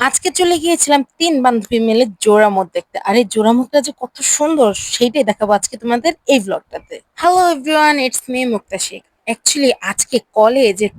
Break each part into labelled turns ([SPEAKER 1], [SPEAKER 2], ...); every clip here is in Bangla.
[SPEAKER 1] আজকে চলে গিয়েছিলাম ৩ বান্ধবী মিলে জোড়া-মুখ দেখতে। আর এই জোড়া-মুখটা যে কত সুন্দর সেইটাই দেখাবো আজকে তোমাদের এই ভ্লগটাতে। Hello everyone, it's me Mukta Sheikh. Actually আজকে কলেজের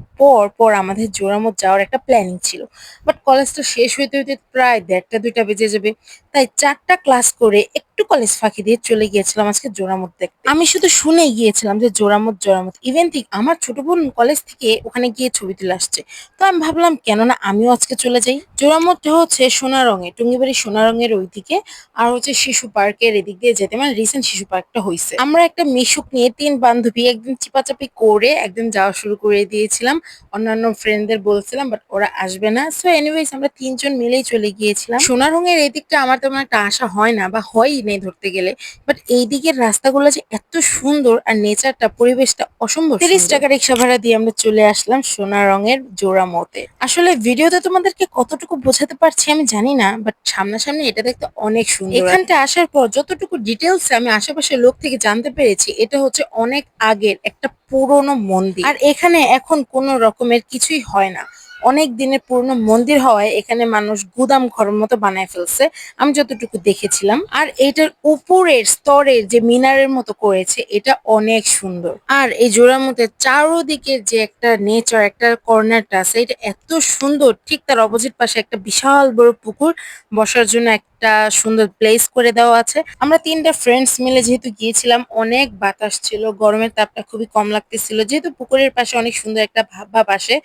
[SPEAKER 1] পর আমাদের জোড়া-মুখ যাওয়ার একটা প্ল্যানিং ছিল। বাট কলেজটা শেষ হইতে প্রায় ১:৩০-২টা বেজে যাবে। তাই ৪ টা ক্লাস করে একটু কলেজ ফাঁকি দিয়ে চলে গিয়েছিলাম আজকে জোড়া-মুখ দেখতে। আমি শুধু শুনেই গিয়েছিলাম যে জোড়া-মুখ। ইভেন ঠিক আমার ছোট বোন কলেজ থেকে ওখানে গিয়ে ছবি তুলে আসছে। তো আমি ভাবলাম কেন না আমিও আজকে চলে যাই। জোড়ামুখটা হচ্ছে সোনারঙে, টুঙ্গিবাড়ি সোনারঙের ওইদিকে। আর হচ্ছে শিশু পার্কের এদিক দিয়ে যেতে মানে রিসেন্ট শিশু পার্কটা হইছে। আমরা একটা মিশুক নিয়ে ৩ বান্ধবী একদিন চিপাচাপি করে একদিন যাওয়া শুরু করে দিয়েছিলাম। অন্যান্য ফ্রেন্ডদের বলছিলাম বাট ওরা আসবে না। সো এনিওয়েজ আমরা ৩ জন মিলেই চলে গিয়েছিলাম। সোনারঙের এদিকটা আমার তেমন একটা আশা হয় না বা হয়ই নেই ধরতে গেলে। বাট এই দিকের রাস্তাগুলো যে এত সুন্দর আর নেচারটা পরিবেশটা অসম্ভব ৩০ টাকা রিক্সা ভাড়া দিয়ে আমরা চলে আসলাম সোনারঙের জোড়ামুখে। আসলে ভিডিওতে তোমাদেরকে কতটুকু বোঝাতে পারছি আমি জানি না, বাট সামনাসামনি এটা দেখতে অনেক সুন্দর। এখানটা আসার পর যতটুকু ডিটেলস আমি আশেপাশের লোক থেকে জানতে পেরেছি এটা হচ্ছে অনেক আগের একটা পুরনো মন্দির। আর এখানে এখন কোনো রকমের কিছুই হয় না। অনেক দিনের পুরনো মন্দির হওয়ায় এখানে মানুষ গুদাম ঘরের মতো বানায় ফেলছে, আমি যতটুকু দেখেছিলাম। আর এটার উপরের স্তরের যে মিনারের মতো করেছে এটা অনেক সুন্দর। আর এই জোড়ামুখের চারোদিকে যে একটা নেচার, একটা কর্নারটা আছে এটা এত সুন্দর। ঠিক তার অপোজিট পাশে একটা বিশাল বড় পুকুর, বসার জন্য একটা সুন্দর প্লেস করে দেওয়া আছে। আমরা ৩টা ফ্রেন্ডস মিলে যেহেতু গিয়েছিলাম, অনেক বাতাস ছিল, গরমের তাপটা খুবই কম লাগতেছিল। যেহেতু পুকুরের পাশে অনেক সুন্দর একটা ভাব আসে,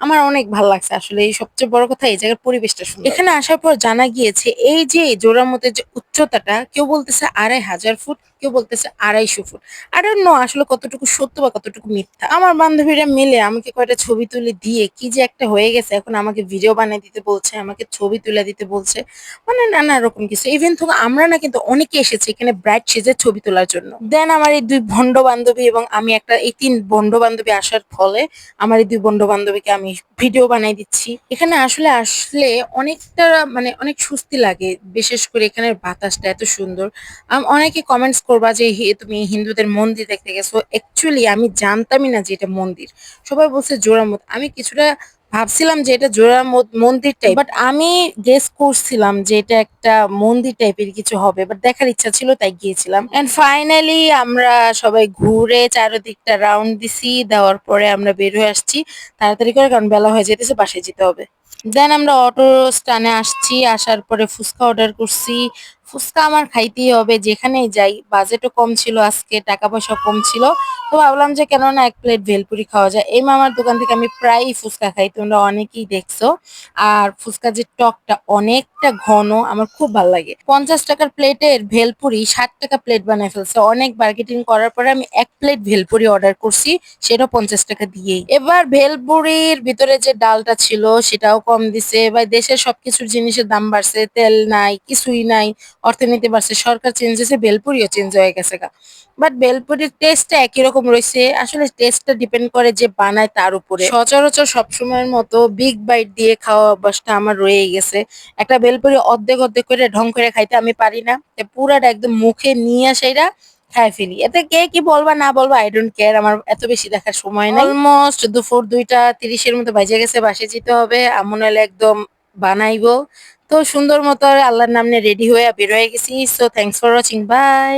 [SPEAKER 1] আমার অনেক ভালো লাগছে। আসলে এই সবচেয়ে বড় কথা এই জায়গার পরিবেশটা সুন্দর। এখানে আসার পর জানা গিয়েছে এই যে জোড়ামুখের যে উচ্চতাটা, কেউ বলতেছে ২,৫০০ ফুট, কেউ বলতেছে ২৫০ ফুট। I don't know আসলে কতটুকু সত্য বা কতটুকু মিথ্যা। আমার বান্ধবীরা মিলে আমাকে কয়টা ছবি তুলে দিয়ে কি যে একটা হয়ে গেছে, এখন আমাকে ভিডিও বানিয়ে দিতে বলছে, আমাকে ছবি তুলে দিতে বলছে। মানে নানা রকম কিছু। ইভেন তো আমরা না কিন্তু অনেকে এসেছি এখানে ব্রাইট সেজে ছবি তোলার জন্য। দেন আমার এই ২ ভন্ড বান্ধবী এবং আমি একটা এই ৩ ভন্ড বান্ধবী আসার ফলে আমার এই ২ ভন্ড বান্ধবীকে আমি ভিডিও বানাই দিচ্ছি। এখানে আসলে অনেকটা মানে অনেক স্বস্তি লাগে। বিশেষ করে এখানের বাতাসটা এত সুন্দর। অনেকে কমেন্টস করবা যে তুমি হিন্দুদের মন্দির দেখতে গেছো। অ্যাকচুয়ালি আমি জানতামই না যে এটা মন্দির। সবাই বলছে জোড়ামুখ। আমি কিছুটা ভাবছিলাম যে এটা মন্দির টাইপ। বাট আমি গেস করছিলাম যে এটা একটা মন্দির টাইপের কিছু হবে। বাট দেখার ইচ্ছা ছিল তাই গিয়েছিলাম। এন্ড ফাইনালি আমরা সবাই ঘুরে চারদিকটা রাউন্ড দিছি। দেওয়ার পরে আমরা বের হয়ে আসছি। তাড়াতাড়ি করে কারণ বেলা হয়ে যেতেছে, বাসায় যেতে হবে। দেন আমরা অটো স্ট্যান্ডে আসছি। আসার পরে ফুচকা অর্ডার করছি। ফুচকা আমার খাইতেই হবে যেখানেই যাই। বাজেটও কম ছিল আজকে, টাকা পয়সা কম ছিল। তো ভাবলাম যে কেন না ১ প্লেট ভেলপুরি খাওয়া যায়। এই মামার দোকান থেকে আমি প্রায়ই ফুচকা খাই, তোমরা অনেকেই দেখছো। আর ফুচকার যে টকটা অনেকটা ঘন, আমার খুব ভাল লাগে। ৫০ টাকার প্লেটের ভেলপুরি ৬০ টাকা প্লেট বানায় ফেলছে। অনেক বার্গেটিং করার পরে আমি ১ প্লেট ভেলপুরি অর্ডার করছি, সেটাও ৫০ টাকা দিয়েই। এবার ভেলপুরির ভিতরে যে ডালটা ছিল সেটাও কম দিছে। এবার দেশের সবকিছুর জিনিসের দাম বাড়ছে, তেল নাই, কিছুই নাই, অর্থনীতি বাড়ছে, সরকার চেঞ্জ হয়েছে, ভেলপুরিও চেঞ্জ হয়ে গেছে গা। বাট ভেলপুরির টেস্টটা একই রকম রয়েছে। আসলে টেস্টটা ডিপেন্ড করে যে বানায় তার উপরে। সচরাচর সবসময়ের মতো বিগ বাইট দিয়ে খাওয়া অভ্যাসটা আমার রয়েই গেছে। একটা ভেলপুরি অর্ধেক করে ঢং করে খাইতে আমি পারি না। পুরাটা একদম মুখে নিয়ে সেইটা খায় ফেলি। এতে কে কি বলবা না বলবা আই ডোন্ট কেয়ার। আমার এত বেশি দেখার সময় নাই। অলমোস্ট দুপুর ২টা ৩০ এর মতো বাজে গেছে, বাসায় যেতে হবে। আম্মু নাহলে একদম বানাইবো। তো সুন্দর মতো আল্লাহর নাম নিয়ে রেডি হয়ে বের হয়ে গেছি। So thanks for watching, by.